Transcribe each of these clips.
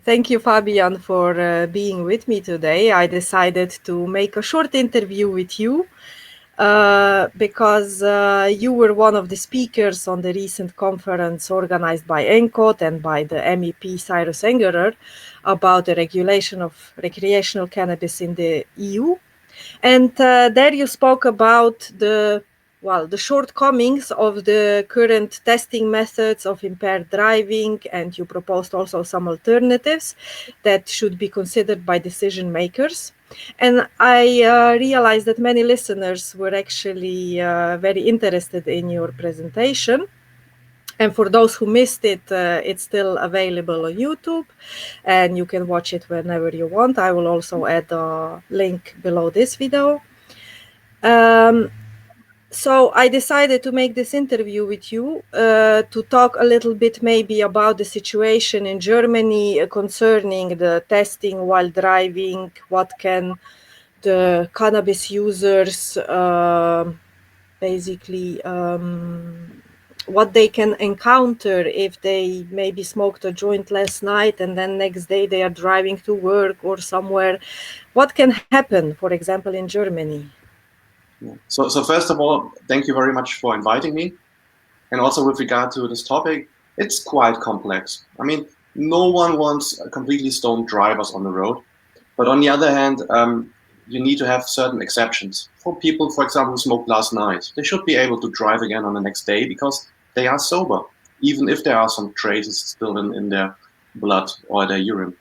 Thank you, Fabian, for being with me today. I decided to make a short interview with you because you were one of the speakers on the recent conference organized by ENCOD and by the MEP Cyrus Engerer about the regulation of recreational cannabis in the EU. And there you spoke about the shortcomings of the current testing methods of impaired driving, and you proposed also some alternatives that should be considered by decision makers. And I realized that many listeners were actually very interested in your presentation. And for those who missed it, it's still available on YouTube and you can watch it whenever you want. I will also add a link below this video. So I decided to make this interview with you to talk a little bit maybe about the situation in Germany concerning the testing while driving. What can the cannabis users basically what they can encounter if they maybe smoked a joint last night and then next day they are driving to work or somewhere. What can happen, for example, in Germany? So first of all, thank you very much for inviting me. And also with regard to this topic, it's quite complex. I mean, no one wants completely stoned drivers on the road. But on the other hand, you need to have certain exceptions. For people, for example, who smoked last night, they should be able to drive again on the next day because they are sober, even if there are some traces still in their blood or their urine.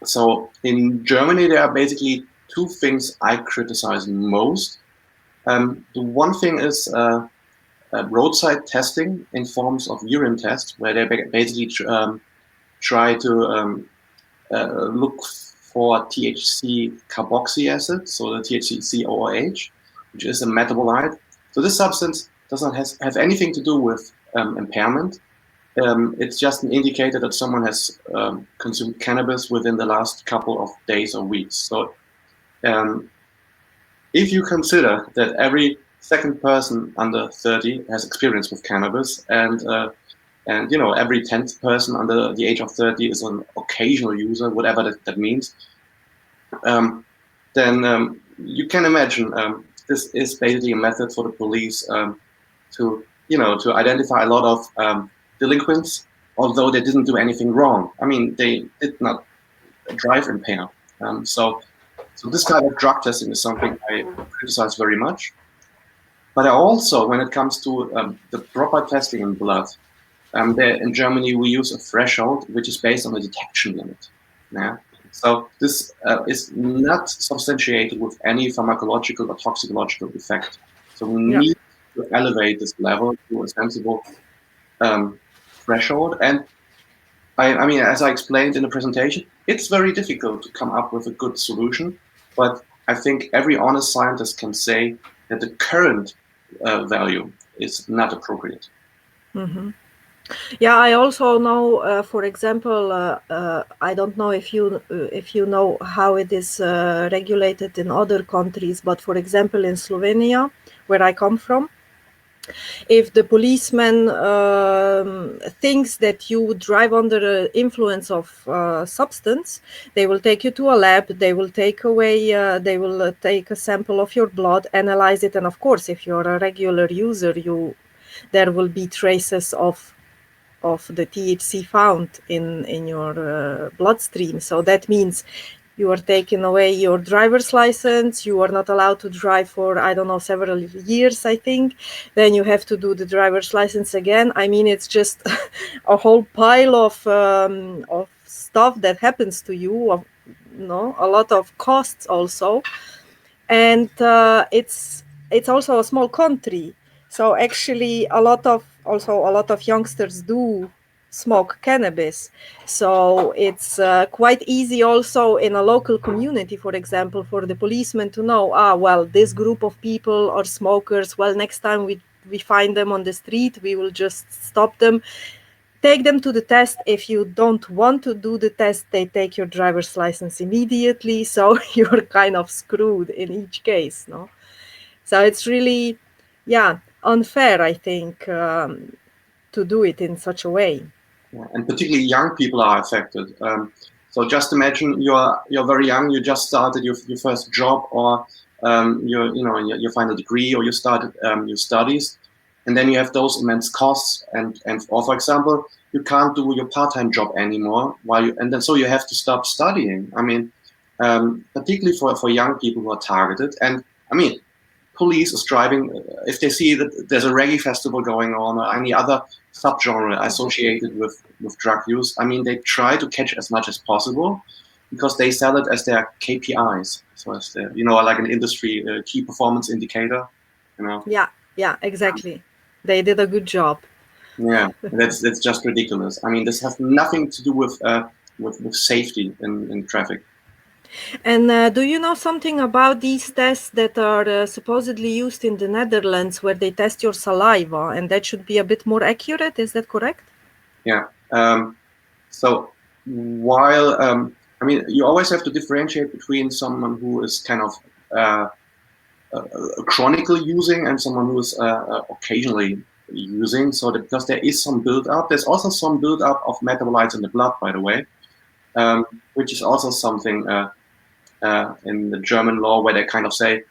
So in Germany, there are basically two things I criticize most. The one thing is roadside testing in forms of urine tests, where they basically try to look for THC carboxy acid, so the THC COOH, which is a metabolite. So this substance doesn't have anything to do with impairment. It's just an indicator that someone has consumed cannabis within the last couple of days or weeks. So if you consider that every second person under 30 has experience with cannabis, and you know, every 10th person under the age of 30 is an occasional user, whatever that means, then you can imagine this is basically a method for the police to identify a lot of delinquents, although they didn't do anything wrong. I mean, they did not drive impaired. So this kind of drug testing is something I criticize very much. But I also, when it comes to the proper testing in blood, there in Germany we use a threshold which is based on a detection limit. Yeah. So this is not substantiated with any pharmacological or toxicological effect. So we need to elevate this level to a sensible threshold. And I mean, as I explained in the presentation, it's very difficult to come up with a good solution. But I think every honest scientist can say that the current value is not appropriate. Mm-hmm. Yeah, I also know, for example, I don't know if you know how it is regulated in other countries, but for example, in Slovenia, where I come from, if the policeman thinks that you drive under the influence of substance, they will take you to a lab, they will take a sample of your blood, analyze it, and of course, if you're a regular user, there will be traces of the THC found in your bloodstream. So that means you are taking away your driver's license, you are not allowed to drive for, I don't know, several years, I think. Then you have to do the driver's license again. I mean, it's just a whole pile of stuff that happens to you, a lot of costs also. And it's also a small country. So actually a lot of youngsters do smoke cannabis. So it's quite easy also in a local community, for example, for the policeman to know, well, this group of people are smokers. Well, next time we find them on the street, we will just stop them, take them to the test. If you don't want to do the test, they take your driver's license immediately. So you're kind of screwed in each case, no? So it's really, unfair, I think, to do it in such a way. Yeah, and particularly young people are affected. So just imagine you're very young, you just started your first job, or you find a degree, or you started your studies, and then you have those immense costs, and or for example, you can't do your part-time job anymore and then so you have to stop studying. I mean, particularly for young people who are targeted, and I mean, police is driving if they see that there's a reggae festival going on or any other subgenre associated with drug use. I mean, they try to catch as much as possible because they sell it as their KPIs. So as their, like an industry key performance indicator. Yeah, exactly. They did a good job. Yeah, that's just ridiculous. I mean, this has nothing to do with safety in traffic. And do you know something about these tests that are supposedly used in the Netherlands, where they test your saliva, and that should be a bit more accurate? Is that correct? Yeah. So while I mean, you always have to differentiate between someone who is kind of chronically using and someone who is occasionally using. So that, because there is some build-up, there's also some build-up of metabolites in the blood, by the way, which is also something in the German law where they kind of say,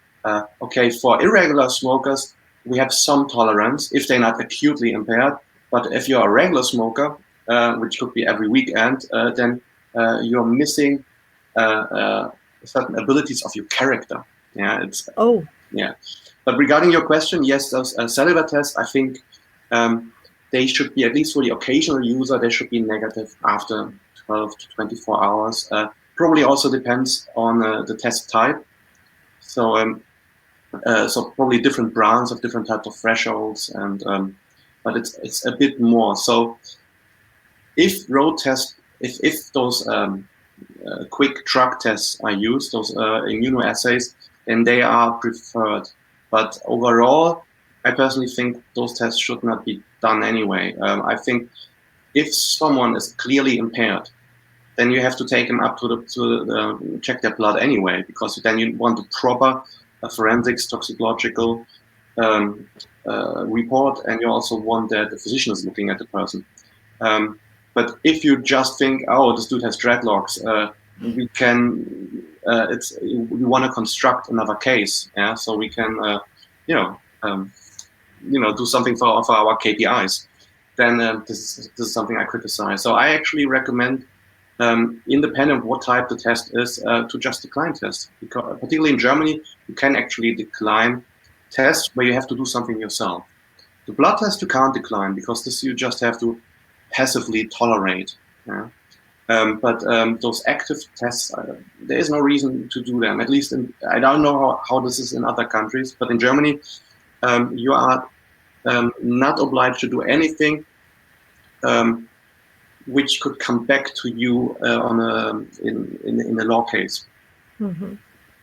okay, for irregular smokers, we have some tolerance if they're not acutely impaired. But if you're a regular smoker, which could be every weekend, then you're missing certain abilities of your character. Yeah, yeah. But regarding your question, yes, those cellular tests, I think they should be, at least for the occasional user, they should be negative after 12 to 24 hours. Probably also depends on the test type. So so probably different brands have different types of thresholds, and but it's a bit more. So if road tests, if those quick drug tests are used, those immunoassays, then they are preferred. But overall, I personally think those tests should not be done anyway. I think if someone is clearly impaired, then you have to take them up to the check their blood anyway, because then you want a proper forensics toxicological report, and you also want that the physician is looking at the person. But if you just think, oh, this dude has dreadlocks, we can, we want to construct another case, yeah. So we can, do something for our KPIs. Then this is something I criticize. So I actually recommend, independent of what type the test is, to just decline tests. Because particularly in Germany, you can actually decline tests where you have to do something yourself. The blood test you can't decline, because this you just have to passively tolerate. Yeah? But those active tests, there is no reason to do them. At least I don't know how this is in other countries, but in Germany, you are not obliged to do anything which could come back to you in a law case. Mm-hmm.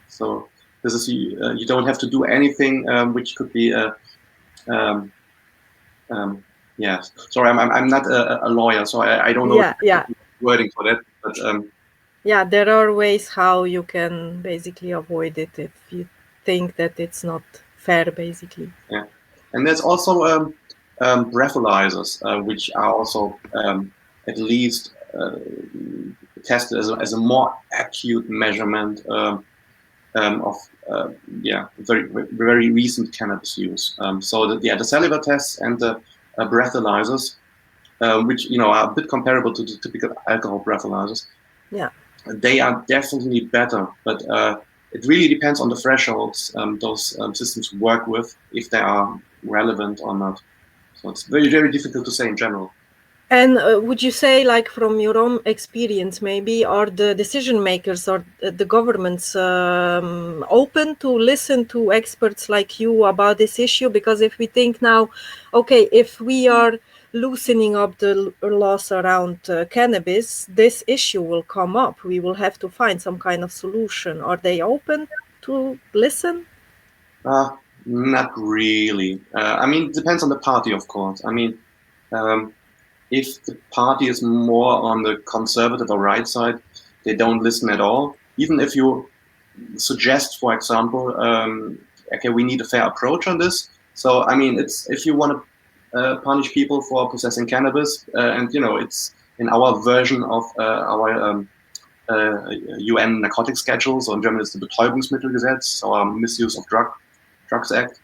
So this is you don't have to do anything which could be yeah. Sorry, I'm not a lawyer, so I don't know wording for that. But yeah, there are ways how you can basically avoid it if you think that it's not fair, basically. Yeah, and there's also breathalyzers, which are also at least tested as a more acute measurement of very recent cannabis use. So the cellular tests and the breathalyzers, which are a bit comparable to the typical alcohol breathalyzers. Yeah, they are definitely better, but it really depends on the thresholds those systems work with, if they are relevant or not. So it's very, very difficult to say in general. And would you say, like from your own experience, maybe are the decision makers or the governments open to listen to experts like you about this issue? Because if we think now, okay, if we are loosening up the laws around cannabis, this issue will come up. We will have to find some kind of solution. Are they open to listen? Not really. I mean, it depends on the party, of course. I mean, if the party is more on the conservative or right side, they don't listen at all. Even if you suggest, for example, okay, we need a fair approach on this. So, I mean, it's if you want to punish people for possessing cannabis, and it's in our version of our UN narcotic schedule. So in German, it's the Betäubungsmittelgesetz, so Misuse of Drugs Act.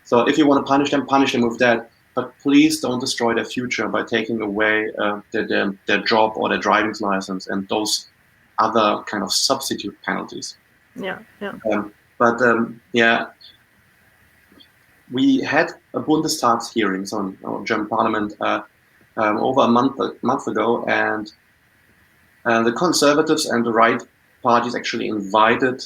So if you want to punish them with that. But please don't destroy their future by taking away their job or their driving license and those other kind of substitute penalties. Yeah. We had a Bundestag hearings on German Parliament over a month ago, and the conservatives and the right parties actually invited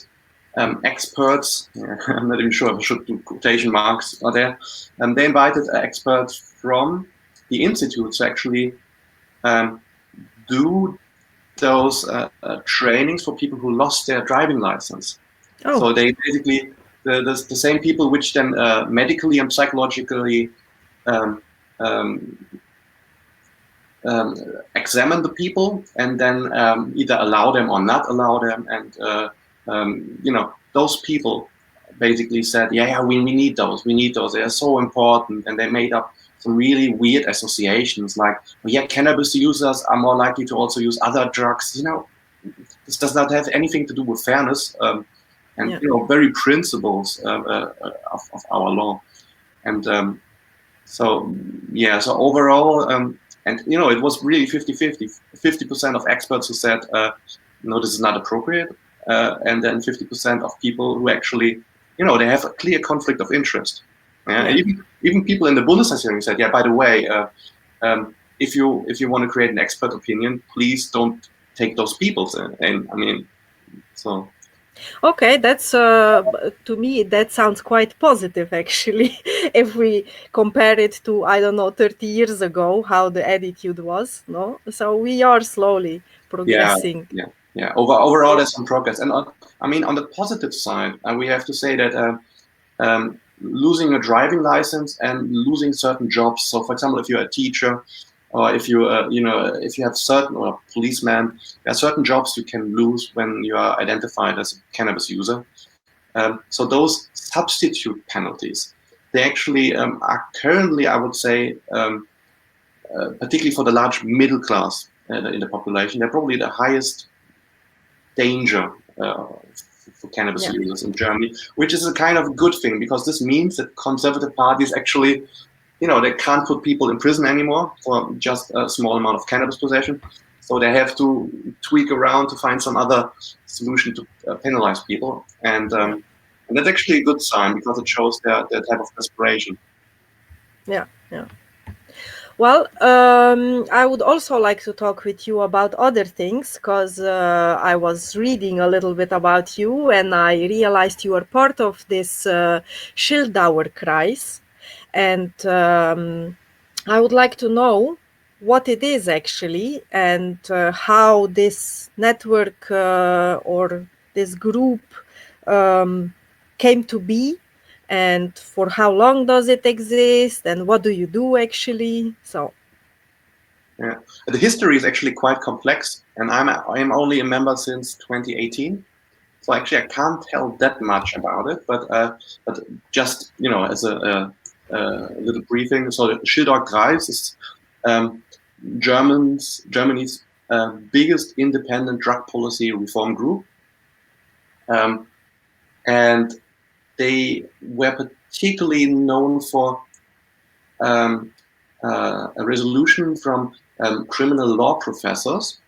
experts. I'm not even sure if I should do quotation marks are there. They invited experts from the institute to actually do those trainings for people who lost their driving license. Oh. So they basically the same people which then medically and psychologically examine the people and then either allow them or not allow them. And those people basically said, we need those. They are so important. And they made up some really weird associations like, cannabis users are more likely to also use other drugs. This does not have anything to do with fairness and very principles of our law. And so overall, and it was really 50-50. 50% of experts who said, no, this is not appropriate. And then 50% of people who actually, they have a clear conflict of interest. Even people in the Bundestag hearing said, by the way, if you want to create an expert opinion, please don't take those people in. So. Okay, that's to me that sounds quite positive actually. If we compare it to 30 years ago, how the attitude was, no? So we are slowly progressing. Yeah. Overall, there's some progress, and on the positive side, we have to say that losing a driving license and losing certain jobs. So, for example, if you're a teacher, or if you if you have certain, or a policeman, there are certain jobs you can lose when you are identified as a cannabis user. So those substitute penalties, they actually are currently, I would say, particularly for the large middle class in the population, they're probably the highest danger for cannabis users in Germany, which is a kind of good thing, because this means that conservative parties actually, they can't put people in prison anymore for just a small amount of cannabis possession. So they have to tweak around to find some other solution to penalize people. And that's actually a good sign, because it shows their type of desperation. Yeah. Well, I would also like to talk with you about other things, because I was reading a little bit about you and I realized you are part of this Schildower Kreis. And I would like to know what it is actually, and how this network or this group came to be, and for how long does it exist, and what do you do actually? So the history is actually quite complex, and I'm only a member since 2018. So actually I can't tell that much about it, but just as a little briefing. So the Schildower Kreis is Germany's biggest independent drug policy reform group, and they were particularly known for a resolution from criminal law professors.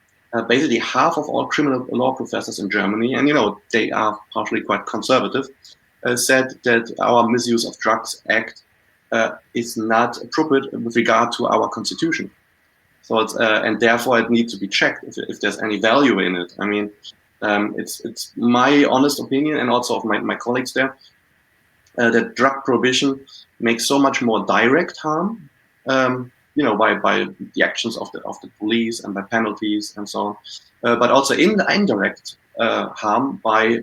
Basically, half of all criminal law professors in Germany, and they are partially quite conservative, said that our Misuse of Drugs Act is not appropriate with regard to our constitution. So it's and therefore it needs to be checked if there's any value in it. I mean, it's my honest opinion, and also of my colleagues there, that drug prohibition makes so much more direct harm, by the actions of the police and by penalties and so on, but also in the indirect harm by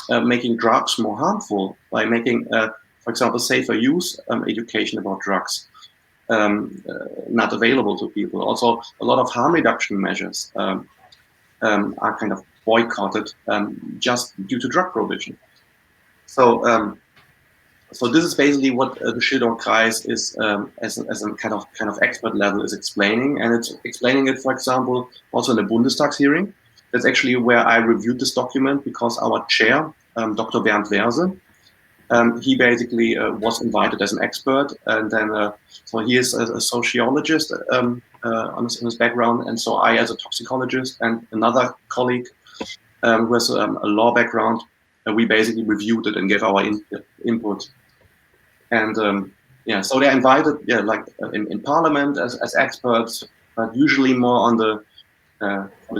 making drugs more harmful, by making, for example, safer use education about drugs not available to people. Also, a lot of harm reduction measures are kind of boycotted just due to drug prohibition. So So this is basically what the Schildower Kreis is, as a kind of expert level, is explaining, and it's explaining it, for example, also in the Bundestag hearing. That's actually where I reviewed this document, because our chair, Dr. Bernd Werse, he basically was invited as an expert, and then so he is a sociologist on his background, and so I, as a toxicologist, and another colleague who has a law background, we basically reviewed it and gave our input. And yeah, so they're invited, yeah, like in parliament as experts, but usually more on the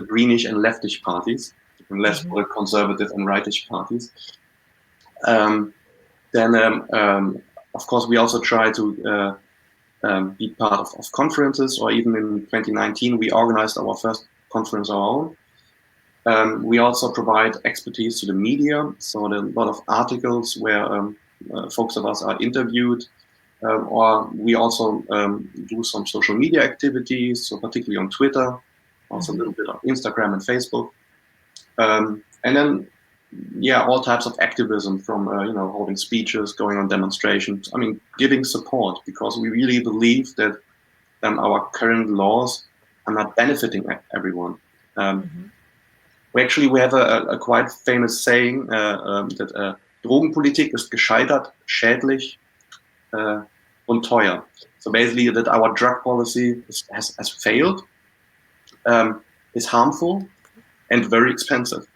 greenish and leftish parties, and less for the conservative and rightish parties. Then, of course, we also try to be part of conferences, or even in 2019, we organized our first conference of our own. We also provide expertise to the media, so there are a lot of articles where folks of us are interviewed, or we also do some social media activities, so particularly on Twitter, also a little bit on Instagram and Facebook. And then, yeah, all types of activism, from holding speeches, going on demonstrations. I mean, giving support, because we really believe that our current laws are not benefiting everyone. We have a quite famous saying that Drogenpolitik ist gescheitert, schädlich und teuer. So basically, that our drug policy has failed, is harmful, and very expensive.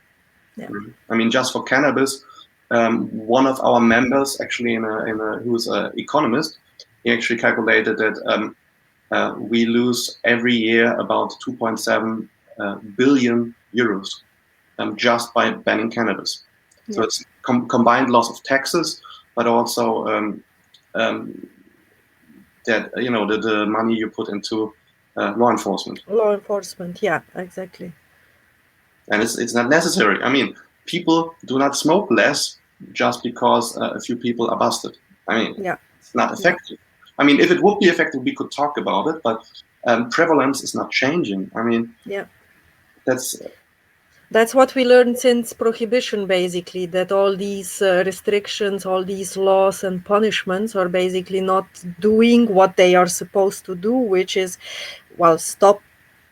Yeah. I mean, just for cannabis, one of our members, actually, who's an economist, he actually calculated that we lose every year about 2.7 billion euros just by banning cannabis. Yeah. So it's combined loss of taxes, but also that the money you put into law enforcement. Law enforcement, yeah, exactly. And it's not necessary. I mean, people do not smoke less just because a few people are busted. I mean, yeah, it's not effective. Yeah. I mean, if it would be effective, we could talk about it, but prevalence is not changing. I mean, yeah, that's what we learned since prohibition, basically, that all these restrictions, all these laws and punishments are basically not doing what they are supposed to do, which is, well, stop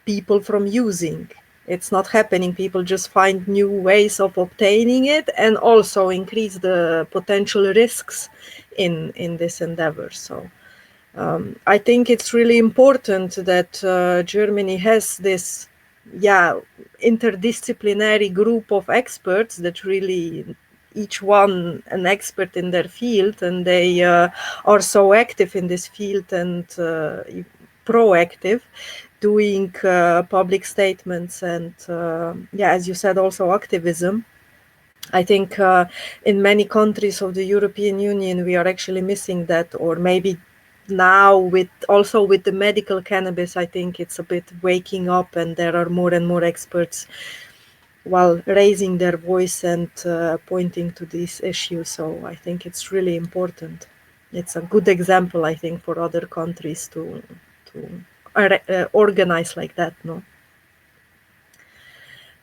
people from using. It's not happening. People just find new ways of obtaining it, and also increase the potential risks in this endeavor. So I think it's really important that Germany has this interdisciplinary group of experts that really, each one an expert in their field, and they are so active in this field and proactive, doing public statements and as you said, also activism. I think in many countries of the European Union we are actually missing that, or maybe now with the medical cannabis, I think it's a bit waking up, and there are more and more experts raising their voice and pointing to these issues. So I think it's really important. It's a good example, I think, for other countries to organize like that. No.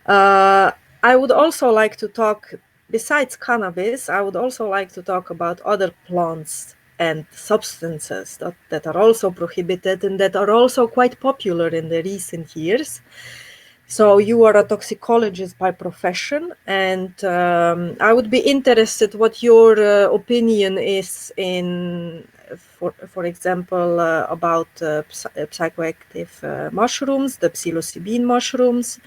I would also like to talk, besides cannabis, I would also like to talk about other plants and substances that are also prohibited and that are also quite popular in the recent years. So you are a toxicologist by profession, and I would be interested what your opinion is in, for example, about psychoactive mushrooms, the psilocybin mushrooms,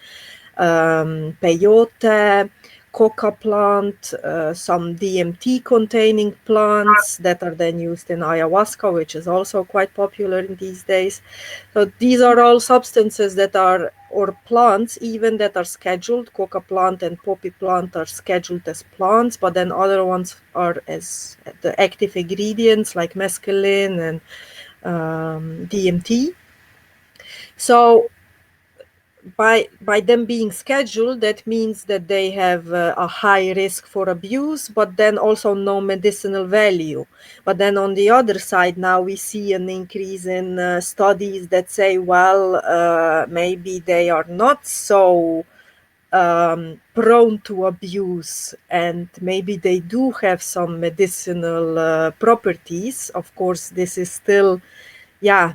peyote, coca plant, some DMT containing plants that are then used in ayahuasca, which is also quite popular in these days. So these are all substances that are, or plants even, that are scheduled. Coca plant and poppy plant are scheduled as plants, but then other ones are as the active ingredients like mescaline and DMT. So by them being scheduled, that means that they have a high risk for abuse, but then also no medicinal value. But then on the other side, now we see an increase in studies that say, maybe they are not so prone to abuse, and maybe they do have some medicinal properties. Of course, this is still, yeah,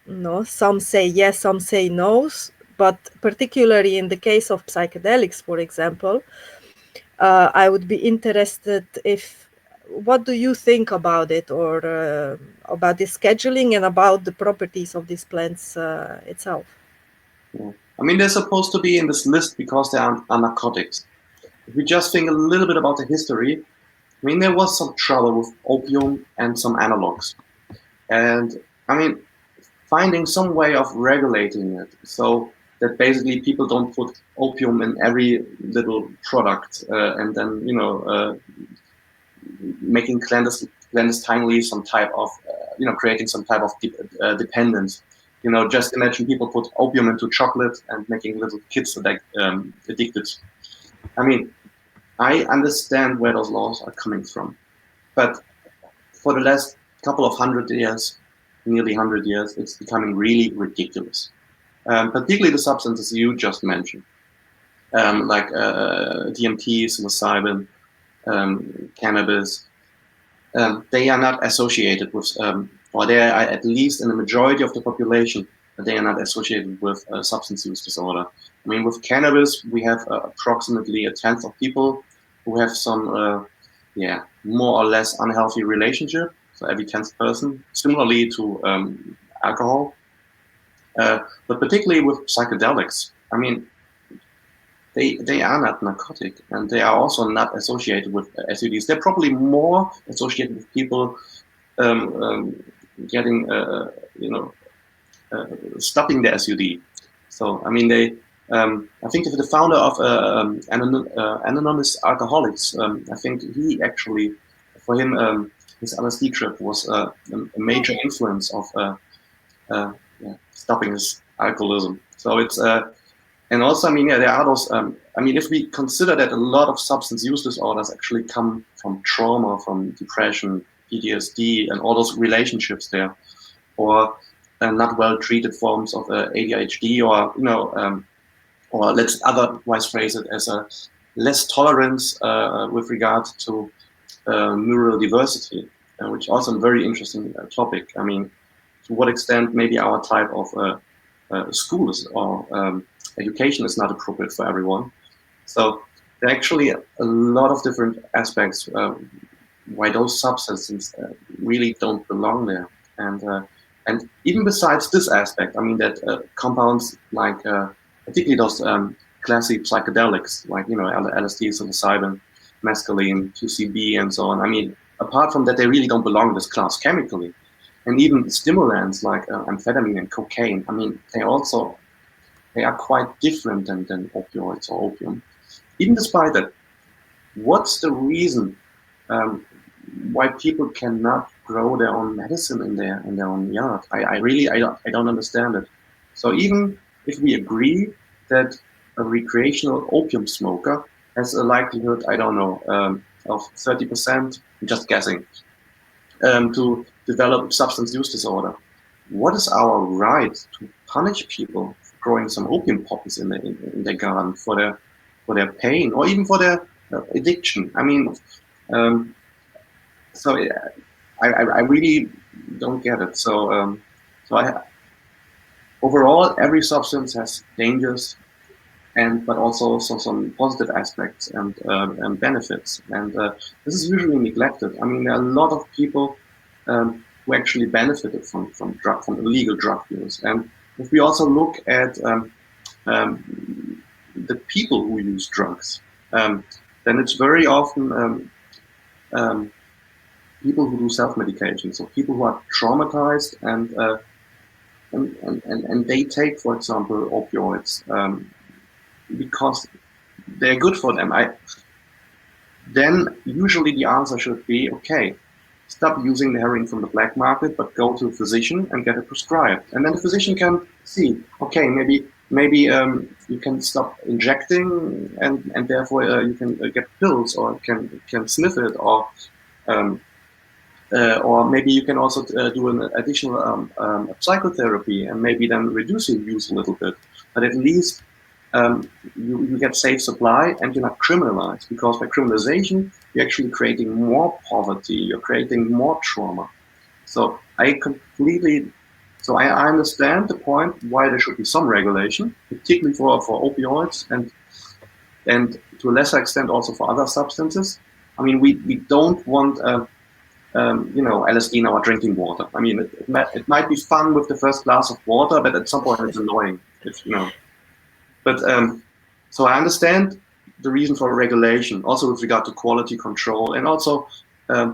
no, some say yes, some say no, but particularly in the case of psychedelics, for example, I would be interested if what do you think about it, or about the scheduling and about the properties of these plants itself? Yeah. I mean, they're supposed to be in this list because they are narcotics. If we just think a little bit about the history, I mean, there was some trouble with opium and some analogs. And I mean, finding some way of regulating it so that basically people don't put opium in every little product and then, making clandestinely some type of, creating some type of dependence. Just imagine people put opium into chocolate and making little kids addicted. I mean, I understand where those laws are coming from, but for the last couple of 100 years, nearly 100 years, it's becoming really ridiculous. Particularly the substances you just mentioned, like DMT, psilocybin, cannabis. They are not associated with, or they are at least in the majority of the population, they are not associated with substance use disorder. I mean, with cannabis, we have approximately a tenth of people who have some, more or less unhealthy relationship. So every 10th person, similarly to alcohol, but particularly with psychedelics. I mean, they are not narcotic, and they are also not associated with SUDs. They're probably more associated with people getting, stopping the SUD. So, I mean, I think the founder of Anonymous Alcoholics, I think he actually, for him, his LSD trip was a major influence of stopping his alcoholism. So it's, and also, I mean, there are those, I mean, if we consider that a lot of substance use disorders actually come from trauma, from depression, PTSD, and all those relationships there, or not well treated forms of ADHD, or, or let's otherwise phrase it as a less tolerance with regard to neurodiversity, which is also a very interesting topic. I mean, to what extent maybe our type of schools or education is not appropriate for everyone. So there are actually a lot of different aspects why those substances really don't belong there. And even besides this aspect, I mean that compounds like particularly those classic psychedelics like LSD, psilocybin, mescaline, PCB, and so on. I mean, apart from that, they really don't belong in this class chemically. And even stimulants like amphetamine and cocaine, I mean, they are quite different than opioids or opium. Even despite that, what's the reason why people cannot grow their own medicine in their own yard? I don't understand it. So even if we agree that a recreational opium smoker has a likelihood, I don't know, of 30%, I'm just guessing, to develop substance use disorder, what is our right to punish people for growing some opium poppies in their garden for their pain or even for their addiction? I mean, so I really don't get it. So overall, every substance has dangers, but also some positive aspects and benefits. And this is usually neglected. I mean, there are a lot of people who actually benefited from illegal drug use. And if we also look at the people who use drugs, then it's very often people who do self-medication. So people who are traumatized and they take, for example, opioids because they're good for them. Then usually the answer should be, okay, stop using the heroin from the black market, but go to a physician and get it prescribed. And then the physician can see, okay, maybe you can stop injecting, and therefore you can get pills or can sniff it, or maybe you can also do an additional psychotherapy and maybe then reduce your use a little bit. But at least you get safe supply and you're not criminalized, because by criminalization, you're actually creating more poverty, you're creating more trauma. So I understand the point why there should be some regulation, particularly for opioids and to a lesser extent also for other substances. I mean, we don't want LSD in our drinking water. I mean, it might be fun with the first glass of water, but at some point it's annoying. But so I understand the reason for regulation, also with regard to quality control and also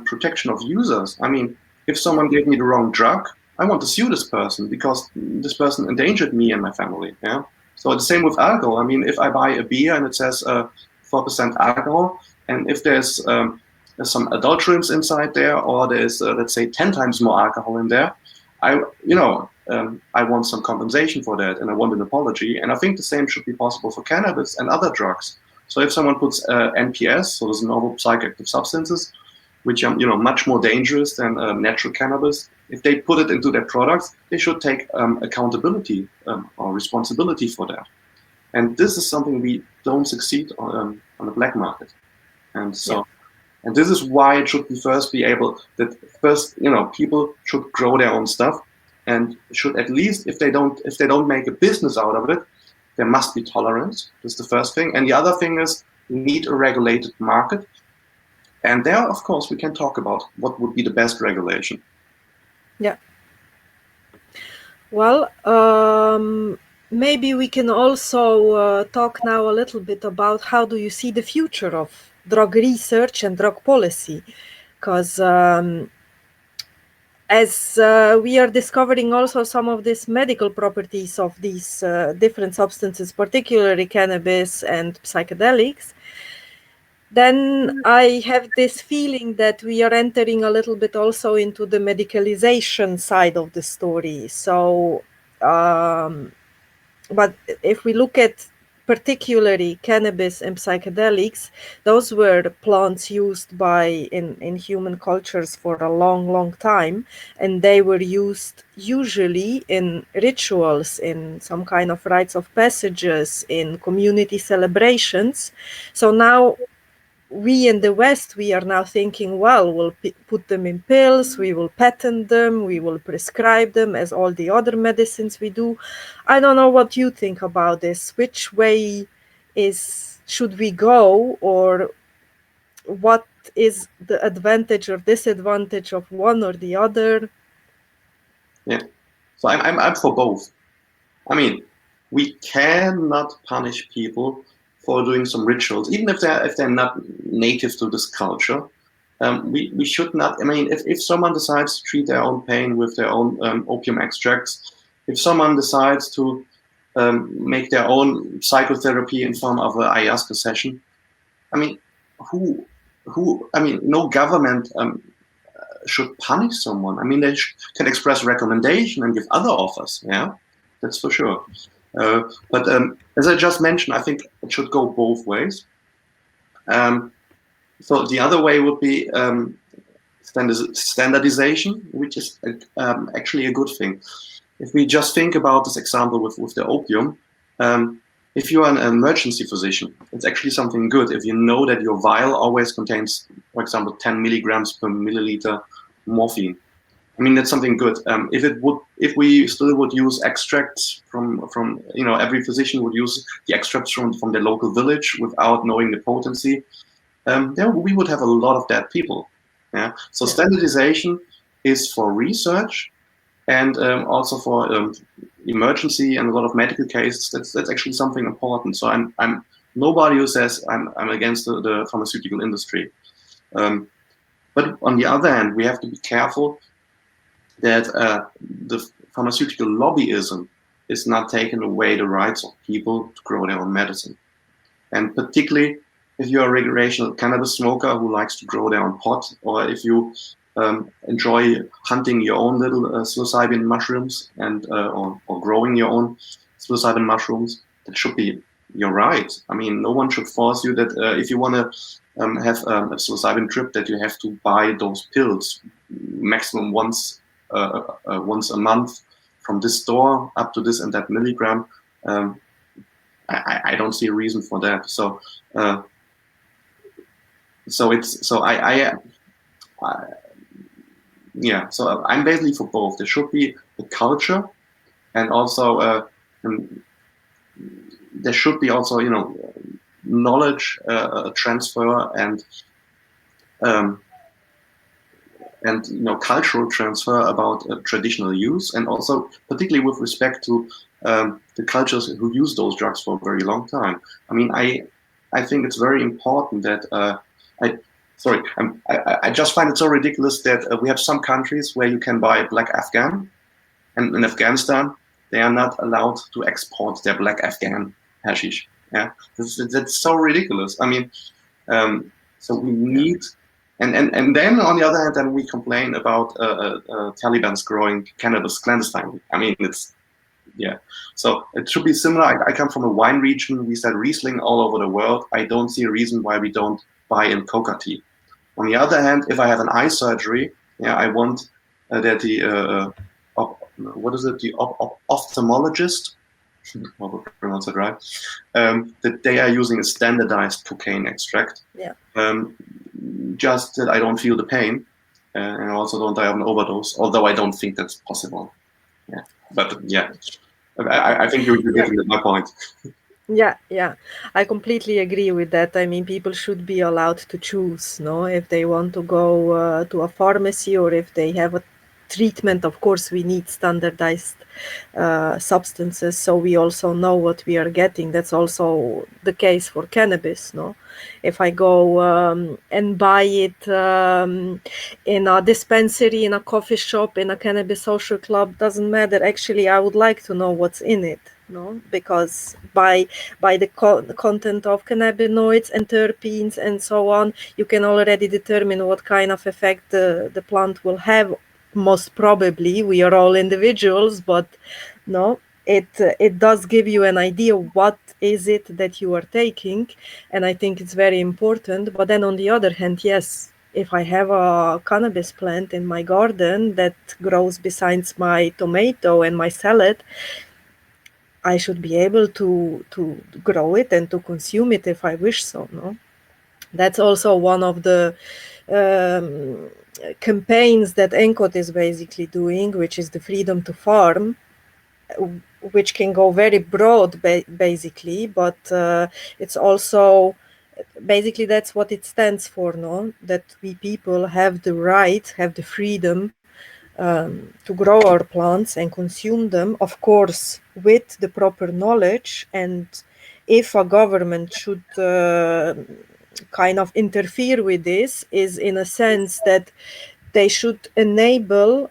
protection of users. I mean, if someone gave me the wrong drug, I want to sue this person because this person endangered me and my family. Yeah. So the same with alcohol. I mean, if I buy a beer and it says 4% alcohol, and if there's some adulterants inside there, or there's let's say 10 times more alcohol in there, I want some compensation for that, and I want an apology. And I think the same should be possible for cannabis and other drugs. So if someone puts NPS, so those novel psychoactive substances, which are much more dangerous than natural cannabis, if they put it into their products, they should take accountability or responsibility for that. And this is something we don't succeed on the black market. And so, and this is why it should be able that first, people should grow their own stuff, and should at least, if they don't make a business out of it, there must be tolerance. That's the first thing. And the other thing is we need a regulated market. And there, of course, we can talk about what would be the best regulation. Yeah. Well, maybe we can also talk now a little bit about how do you see the future of drug research and drug policy, because as we are discovering also some of these medical properties of these different substances, particularly cannabis and psychedelics, then I have this feeling that we are entering a little bit also into the medicalization side of the story. So, but if we look at particularly cannabis and psychedelics, those were plants used in human cultures for a long time, and they were used usually in rituals, in some kind of rites of passages, in community celebrations. So now we in the West, we are now thinking, well, we'll put them in pills, we will patent them, we will prescribe them as all the other medicines we do. I don't know what you think about this. Which way should we go, or what is the advantage or disadvantage of one or the other? Yeah, so I'm for both. I mean, we cannot punish people for doing some rituals, even if they're not native to this culture. We should not. I mean, if someone decides to treat their own pain with their own opium extracts, if someone decides to make their own psychotherapy in form of an ayahuasca session, I mean, I mean, no government should punish someone. I mean, they can express recommendation and give other offers. Yeah, that's for sure. But as I just mentioned, I think it should go both ways. So the other way would be standardization, which is actually a good thing. If we just think about this example with the opium, if you are an emergency physician, it's actually something good if you know that your vial always contains, for example, 10 milligrams per milliliter morphine. I mean, that's something good. If we still would use extracts from every physician would use the extracts from the local village without knowing the potency, then we would have a lot of dead people. Yeah. So standardization is for research and also for emergency and a lot of medical cases. That's actually something important. So I'm nobody who says I'm against the pharmaceutical industry. But on the other hand, we have to be careful that the pharmaceutical lobbyism is not taking away the rights of people to grow their own medicine. And particularly if you're a recreational cannabis smoker who likes to grow their own pot, or if you enjoy hunting your own little psilocybin mushrooms and or growing your own psilocybin mushrooms, that should be your right. I mean, no one should force you that if you want to have a psilocybin trip, that you have to buy those pills maximum once a month from this store up to this and that milligram. I don't see a reason for that. So yeah. So I'm basically for both. There should be a culture, and also there should be also knowledge transfer um, and cultural transfer about traditional use, and also particularly with respect to the cultures who use those drugs for a very long time. I mean, I think it's very important that I just find it so ridiculous that we have some countries where you can buy black Afghan, and in Afghanistan they are not allowed to export their black Afghan hashish. Yeah, that's so ridiculous. I mean, so we need. And then on the other hand, then we complain about Taliban's growing cannabis clandestinely. I mean, so it should be similar. I come from a wine region. We sell Riesling all over the world. I don't see a reason why we don't buy in coca tea. On the other hand, if I have an eye surgery, I want that the ophthalmologist, I will pronounce it right, that they are using a standardized cocaine extract. Yeah. Just that I don't feel the pain, and also don't die of an overdose. Although I don't think that's possible. Yeah, but yeah, I think you're getting my point. Yeah, I completely agree with that. I mean, people should be allowed to choose, no, if they want to go to a pharmacy or if they have a treatment. Of course, we need standardized substances, so we also know what we are getting. That's also the case for cannabis, no? If I go and buy it in a dispensary, in a coffee shop, in a cannabis social club, doesn't matter. Actually, I would like to know what's in it, no? Because by the content of cannabinoids and terpenes and so on, you can already determine what kind of effect the plant will have. Most probably, we are all individuals, but no, it does give you an idea what is it that you are taking, and I think it's very important. But then on the other hand, yes, if I have a cannabis plant in my garden that grows besides my tomato and my salad, I should be able to grow it and to consume it if I wish so, no? That's also one of the campaigns that ENCOD is basically doing, which is the freedom to farm, which can go very broad, basically, but it's also basically that's what it stands for, no? That we people have the right, have the freedom to grow our plants and consume them, of course, with the proper knowledge. And if a government should kind of interfere with this, is in a sense that they should enable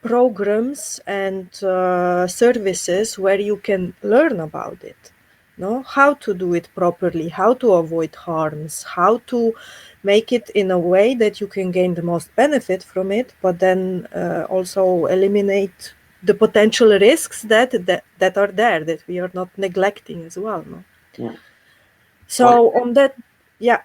programs and services where you can learn about it, no? How to do it properly, how to avoid harms, how to make it in a way that you can gain the most benefit from it, but then also eliminate the potential risks that are there, that we are not neglecting as well, no? Yeah. So on that, yeah.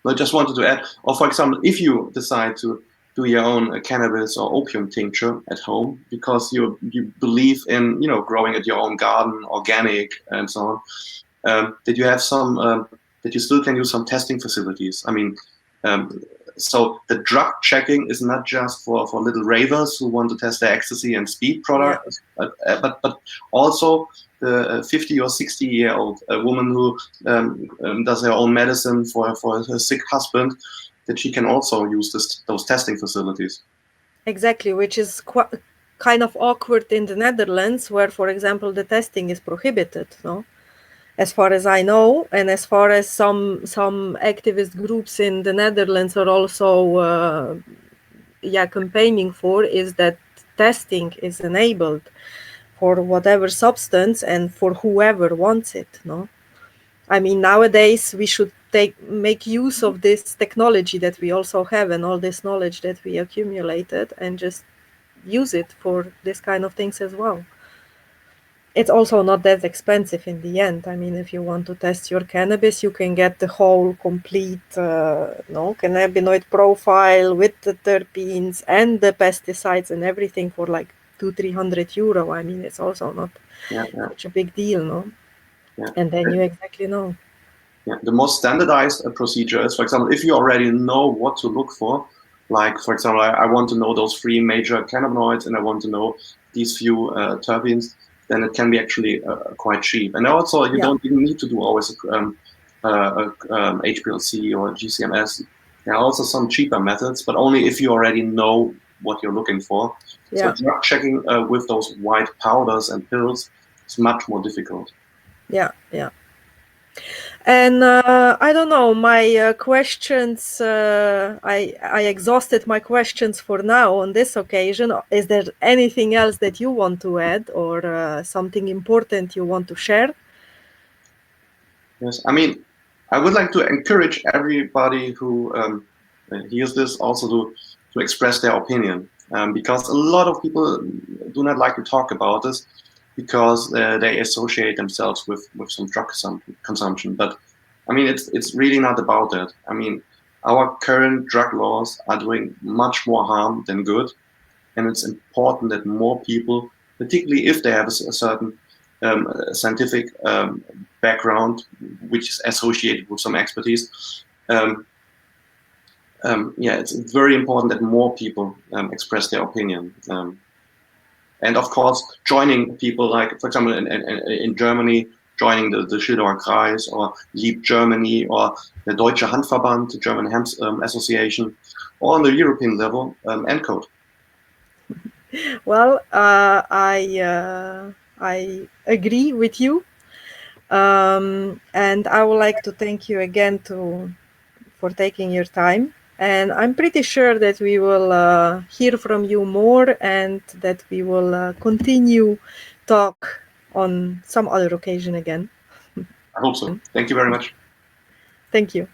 I just wanted to add, or for example, if you decide to do your own cannabis or opium tincture at home because you believe in growing at your own garden, organic and so on, that you have some that you still can use some testing facilities. I mean, so the drug checking is not just for little ravers who want to test their ecstasy and speed products, but also the 50 or 60-year-old woman who does her own medicine for her sick husband, that she can also use those testing facilities. Exactly, which is kind of awkward in the Netherlands, where, for example, the testing is prohibited, no? As far as I know, and as far as some activist groups in the Netherlands are also campaigning for, is that testing is enabled for whatever substance and for whoever wants it, no? I mean, nowadays we should make use of this technology that we also have and all this knowledge that we accumulated and just use it for this kind of things as well. It's also not that expensive in the end. I mean, if you want to test your cannabis, you can get the whole complete cannabinoid profile with the terpenes and the pesticides and everything for like €200-300. I mean, it's also not such a big deal, no? Yeah. And then you exactly know. Yeah. The most standardized procedure is, for example, if you already know what to look for, like, for example, I want to know those 3 major cannabinoids and I want to know these few terpenes, then it can be actually quite cheap. And also, you don't even need to do always HPLC or GCMS. There are also some cheaper methods, but only if you already know what you're looking for. So drug checking with those white powders and pills is much more difficult. Yeah. And I don't know, my questions, I exhausted my questions for now on this occasion. Is there anything else that you want to add or something important you want to share? Yes, I mean, I would like to encourage everybody who hears this also to express their opinion, because a lot of people do not like to talk about this because they associate themselves with some drug consumption. But I mean, it's really not about that. I mean, our current drug laws are doing much more harm than good, and it's important that more people, particularly if they have a certain scientific background, which is associated with some expertise. Yeah, it's very important that more people express their opinion. And of course, joining people like, for example, in Germany, joining the Schildower Kreis or Leap Germany or the Deutsche Handverband, the German Hemp Association, or on the European level, ENCOD. Well, I agree with you. And I would like to thank you again for taking your time. And I'm pretty sure that we will hear from you more and that we will continue talk on some other occasion again. I hope so. Thank you very much. Thank you.